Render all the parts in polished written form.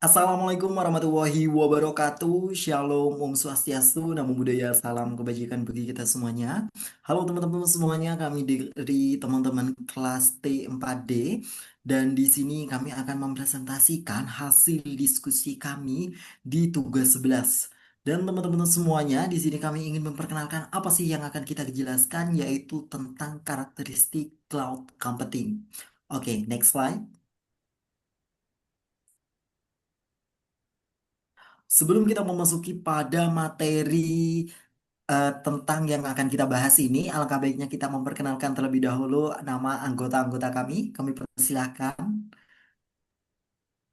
Assalamualaikum warahmatullahi wabarakatuh. Shalom, Om Swastiastu, Namo Buddhaya, salam kebajikan bagi kita semuanya. Halo teman-teman semuanya, kami dari teman-teman kelas T4D dan di sini kami akan mempresentasikan hasil diskusi kami di tugas 11. Dan teman-teman semuanya, di sini kami ingin memperkenalkan apa sih yang akan kita jelaskan, yaitu tentang karakteristik cloud computing. Oke, next slide. Sebelum kita memasuki pada materi tentang yang akan kita bahas ini, alangkah baiknya kita memperkenalkan terlebih dahulu nama anggota-anggota kami. Kami persilahkan.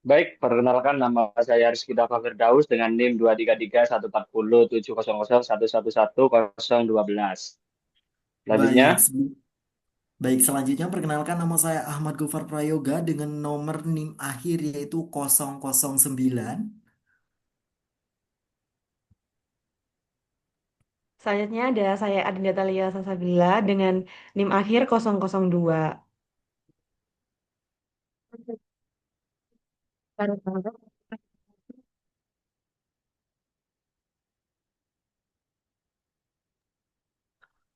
Baik, perkenalkan nama saya Rizky Dava Firdaus dengan NIM 23314007001111012. Selanjutnya, Baik, baik selanjutnya perkenalkan nama saya Ahmad Gofar Prayoga dengan nomor NIM akhir yaitu 009. Selanjutnya ada saya Adinda Thalia Sasabila dengan NIM akhir 002.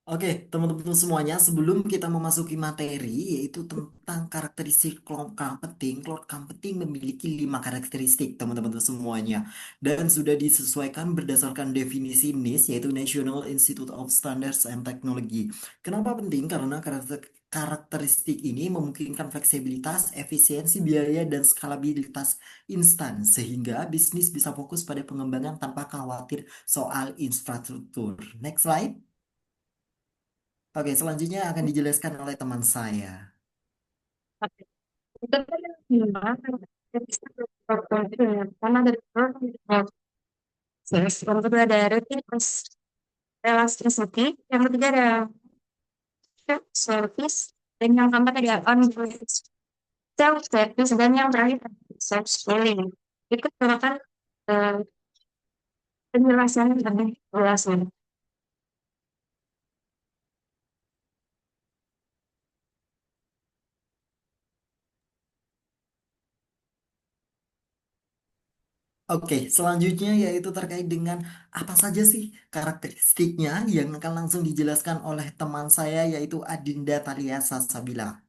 Oke, teman-teman semuanya, sebelum kita memasuki materi, yaitu tentang karakteristik cloud computing. Cloud computing memiliki 5 karakteristik, teman-teman semuanya. Dan sudah disesuaikan berdasarkan definisi NIST, yaitu National Institute of Standards and Technology. Kenapa penting? Karena karakteristik ini memungkinkan fleksibilitas, efisiensi biaya, dan skalabilitas instan, sehingga bisnis bisa fokus pada pengembangan tanpa khawatir soal infrastruktur. Next slide. Oke, selanjutnya akan dijelaskan oleh teman saya. Karena dari yang kedua ada rutinitas elasticity, yang ketiga ada service, dan yang keempat ada on self service, dan yang terakhir self scaling. Ikut menggunakan eh, penjelasan lebih jelasnya. Oke, selanjutnya yaitu terkait dengan apa saja sih karakteristiknya yang akan langsung dijelaskan oleh teman saya yaitu Adinda Thalia Sasabila.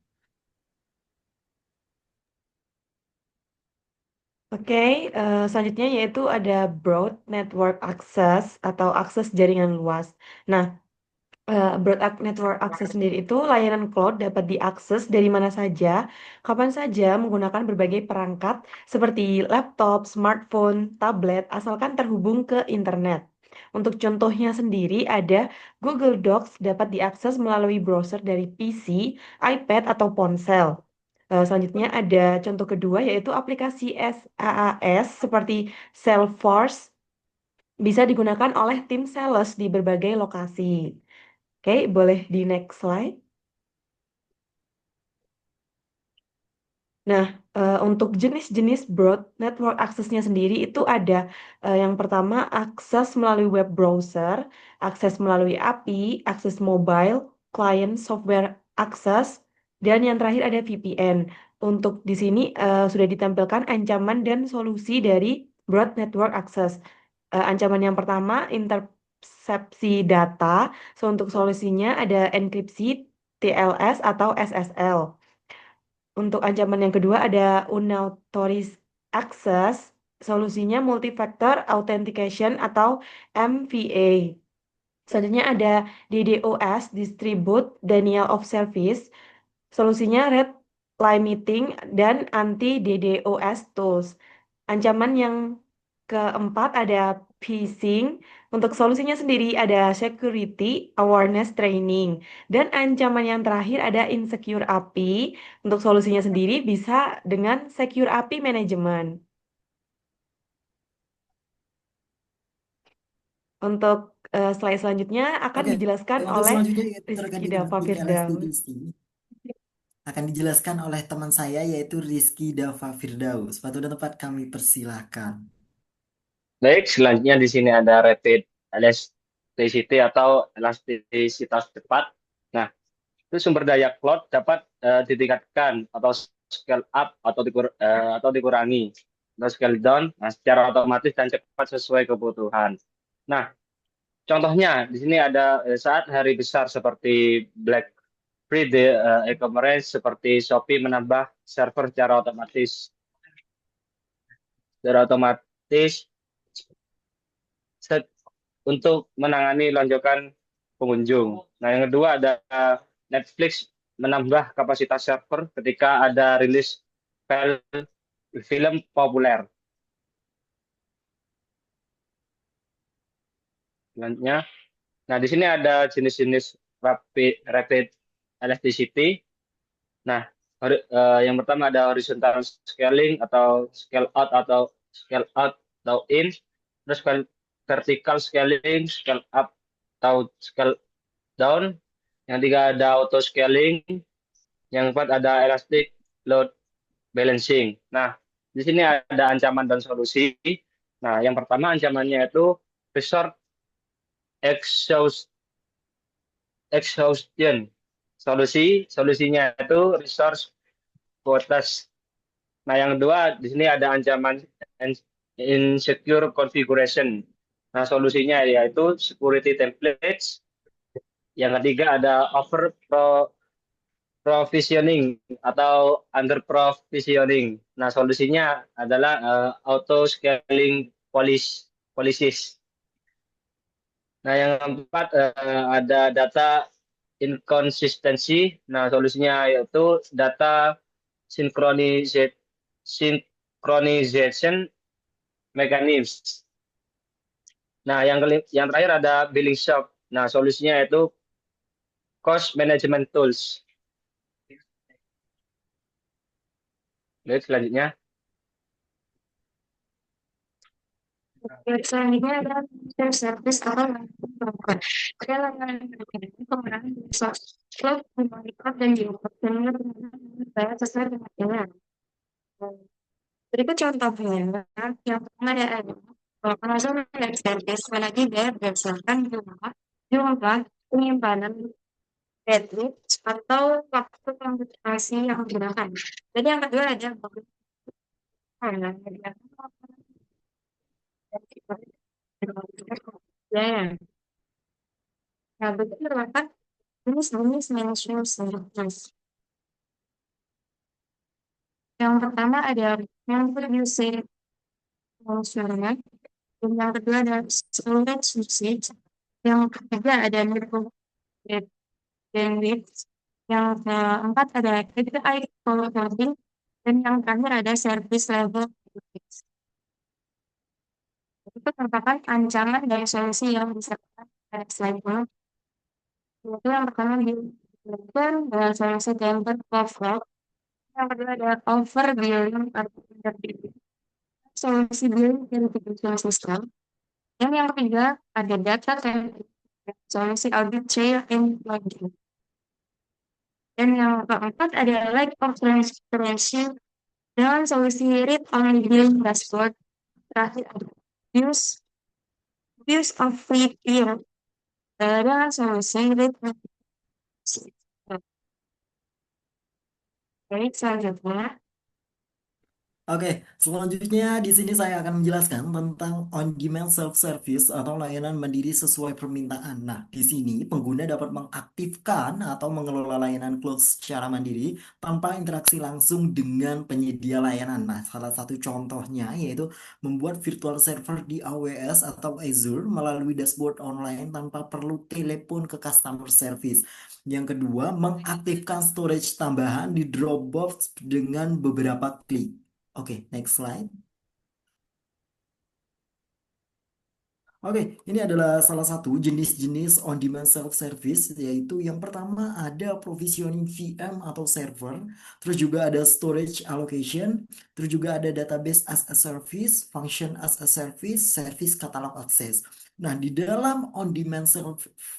Oke, selanjutnya yaitu ada Broad Network Access atau akses jaringan luas. Nah, Network Access sendiri itu layanan cloud dapat diakses dari mana saja, kapan saja menggunakan berbagai perangkat seperti laptop, smartphone, tablet, asalkan terhubung ke internet. Untuk contohnya sendiri ada Google Docs dapat diakses melalui browser dari PC, iPad, atau ponsel. Selanjutnya ada contoh kedua yaitu aplikasi SaaS seperti Salesforce bisa digunakan oleh tim sales di berbagai lokasi. Oke, boleh di next slide. Nah, untuk jenis-jenis broad network access-nya sendiri itu ada yang pertama akses melalui web browser, akses melalui API, akses mobile, client software access, dan yang terakhir ada VPN. Untuk di sini sudah ditampilkan ancaman dan solusi dari broad network access. Ancaman yang pertama intercepsi data. So, untuk solusinya ada enkripsi, TLS atau SSL. Untuk ancaman yang kedua ada unauthorized access, solusinya multi-factor authentication atau MFA. Selanjutnya ada DDoS, Distribute Denial of Service, solusinya red limiting dan anti DDoS tools. Ancaman yang keempat ada phishing. Untuk solusinya sendiri ada security awareness training. Dan ancaman yang terakhir ada insecure API. Untuk solusinya sendiri bisa dengan secure API management. Untuk slide selanjutnya akan Oke, dijelaskan untuk oleh selanjutnya yaitu terkait Rizky dengan Dava Firdaus. PLSTDC akan dijelaskan oleh teman saya yaitu Rizky Dava Firdaus. Waktu dan tempat kami persilahkan. baik, selanjutnya di sini ada rapid elasticity atau elastisitas cepat. Nah, itu sumber daya cloud dapat ditingkatkan atau scale up atau dikurangi. atau scale down, nah, secara otomatis dan cepat sesuai kebutuhan. Nah, contohnya di sini ada saat hari besar seperti Black Friday, e-commerce seperti Shopee menambah server secara otomatis set untuk menangani lonjakan pengunjung. Nah, yang kedua ada Netflix menambah kapasitas server ketika ada rilis film populer. Selanjutnya, nah di sini ada jenis-jenis rapid elasticity. Nah, yang pertama ada horizontal scaling atau scale out atau in, terus vertical scaling, scale up atau scale down. Yang tiga ada auto scaling, yang keempat ada elastic load balancing. Nah, di sini ada ancaman dan solusi. Nah, yang pertama ancamannya itu resource exhaust exhaustion. Solusinya itu resource quotas. Nah, yang kedua di sini ada ancaman insecure configuration. Nah, solusinya yaitu security templates. Yang ketiga ada over provisioning atau under provisioning. Nah, solusinya adalah auto scaling policies. Nah, yang keempat ada data inconsistency. Nah, solusinya yaitu data synchronization mechanism. Nah, yang terakhir ada billing shop. Nah, solusinya yaitu cost management tools. Baik, selanjutnya. Selanjutnya ada service atau layanan. Ada layanan berbeda pengenalan bisa slot, memonitor, dan juga bayar sesuai dengan pilihan. Berikut contohnya, yang pertama ada Amazon Web Service, lagi dia berdasarkan jumlah penyimpanan bandwidth atau waktu komputasi yang digunakan. Jadi yang kedua ada ya. Nah, begitu merupakan jenis management service. Yang pertama ada monthly usage management, dan yang kedua ada storage usage, yang ketiga ada network bandwidth, yang keempat ada API coding, dan yang terakhir ada service level bandwidth. Itu merupakan ancaman dari solusi yang bisa pada slide ini. Itu yang pertama dilakukan dengan solusi tempered overload, yang kedua ada overbilling atau underbilling, solusi billing verification system, dan yang ketiga ada data solusi audit trail and logging. Dan yang keempat ada lack of transparency dengan solusi read only billing dashboard. Terakhir ada use of free tier dengan solusi read. Baik, selanjutnya. Oke, selanjutnya di sini saya akan menjelaskan tentang on-demand self-service atau layanan mandiri sesuai permintaan. Nah, di sini pengguna dapat mengaktifkan atau mengelola layanan cloud secara mandiri tanpa interaksi langsung dengan penyedia layanan. Nah, salah satu contohnya yaitu membuat virtual server di AWS atau Azure melalui dashboard online tanpa perlu telepon ke customer service. Yang kedua, mengaktifkan storage tambahan di Dropbox dengan beberapa klik. Oke, next slide. Oke, ini adalah salah satu jenis-jenis on-demand self-service, yaitu yang pertama ada provisioning VM atau server, terus juga ada storage allocation, terus juga ada database as a service, function as a service, service catalog access. Nah, di dalam on-demand self-service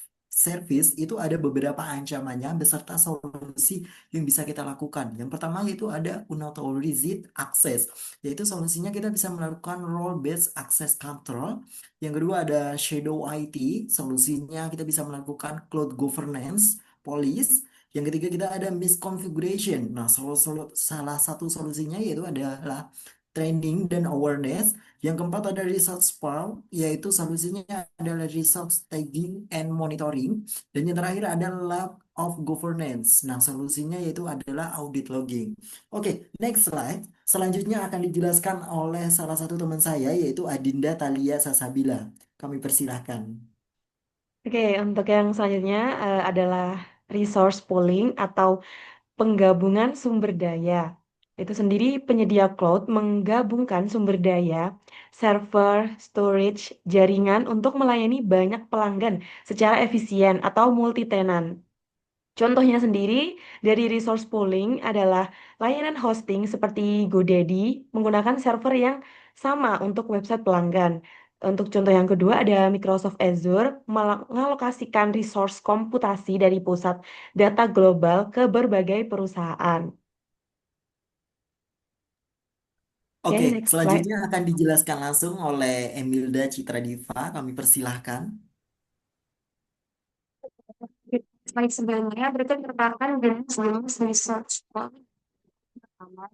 itu ada beberapa ancamannya beserta solusi yang bisa kita lakukan. Yang pertama yaitu ada unauthorized access, yaitu solusinya kita bisa melakukan role-based access control. Yang kedua ada Shadow IT, solusinya kita bisa melakukan cloud governance, police. Yang ketiga kita ada misconfiguration. Nah, salah satu solusinya yaitu adalah training dan awareness. Yang keempat ada research spark, yaitu solusinya adalah research tagging and monitoring. Dan yang terakhir ada lack of governance. Nah, solusinya yaitu adalah audit logging. Oke, next slide. Selanjutnya akan dijelaskan oleh salah satu teman saya, yaitu Adinda Thalia Sasabila. Kami persilahkan. Oke, untuk yang selanjutnya adalah resource pooling atau penggabungan sumber daya. Itu sendiri penyedia cloud menggabungkan sumber daya, server, storage, jaringan untuk melayani banyak pelanggan secara efisien atau multi-tenant. Contohnya sendiri dari resource pooling adalah layanan hosting seperti GoDaddy menggunakan server yang sama untuk website pelanggan. Untuk contoh yang kedua ada Microsoft Azure mengalokasikan resource komputasi dari pusat data global ke berbagai perusahaan. Oke, Oke, next slide. selanjutnya akan dijelaskan langsung oleh Emilda Citra Diva. Kami persilahkan. Slide sebelumnya berarti merupakan jenis research pertama,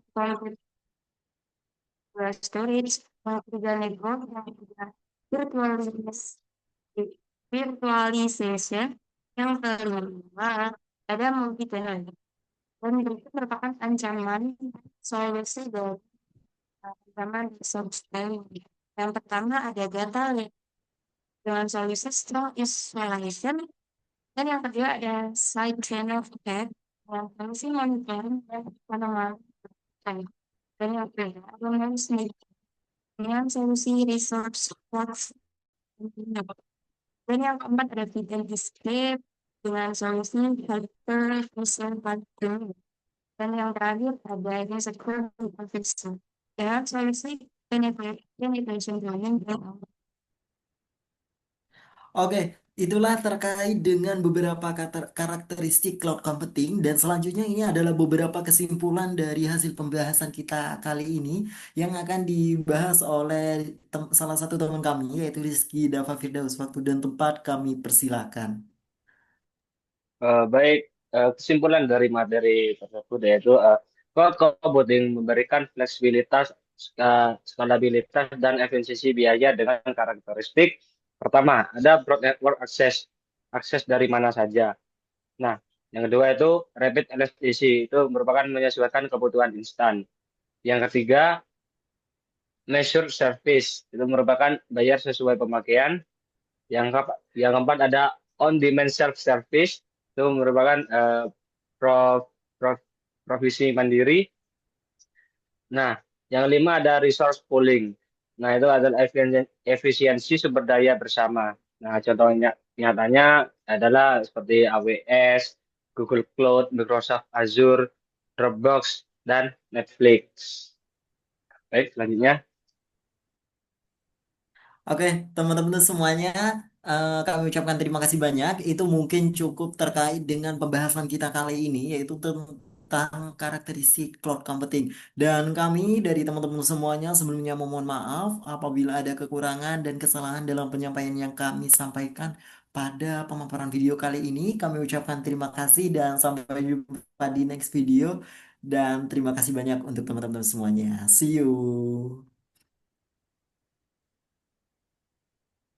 storage, yang ketiga network, yang ketiga virtualization, virtualization, yang kelima ada multi tenant. Dan berikut merupakan ancaman solusi dari ancaman research planning. Yang pertama ada data leak dengan solusi strong isolation. Dan yang kedua ada side channel effect dengan solusi monitoring dan pengembangan. Dan yang ketiga ada management dengan solusi resource platform. Dan yang keempat ada video display dengan solusi filter visual pattern. Dan yang terakhir ada insecure supervision dengan solusi penetration planning dan Oke, itulah terkait dengan beberapa karakteristik cloud computing dan selanjutnya ini adalah beberapa kesimpulan dari hasil pembahasan kita kali ini yang akan dibahas oleh salah satu teman kami yaitu Rizky Dava Firdaus. Waktu dan tempat kami persilahkan. Baik, kesimpulan dari materi tersebut yaitu cloud computing memberikan fleksibilitas, skalabilitas, dan efisiensi biaya dengan karakteristik. Pertama, ada broad network access, akses dari mana saja. Nah, yang kedua itu rapid elasticity, itu merupakan menyesuaikan kebutuhan instan. Yang ketiga, measured service, itu merupakan bayar sesuai pemakaian. Yang keempat ada on-demand self-service, itu merupakan pro, pro- provisi mandiri. Nah, yang kelima ada resource pooling. Nah, itu adalah efisiensi sumber daya bersama. Nah, contohnya nyatanya adalah seperti AWS, Google Cloud, Microsoft Azure, Dropbox, dan Netflix. Baik, selanjutnya. Oke, teman-teman semuanya, kami ucapkan terima kasih banyak. Itu mungkin cukup terkait dengan pembahasan kita kali ini, yaitu tentang karakteristik cloud computing. Dan kami dari teman-teman semuanya sebelumnya memohon maaf apabila ada kekurangan dan kesalahan dalam penyampaian yang kami sampaikan pada pemaparan video kali ini. Kami ucapkan terima kasih dan sampai jumpa di next video. Dan terima kasih banyak untuk teman-teman semuanya. See you.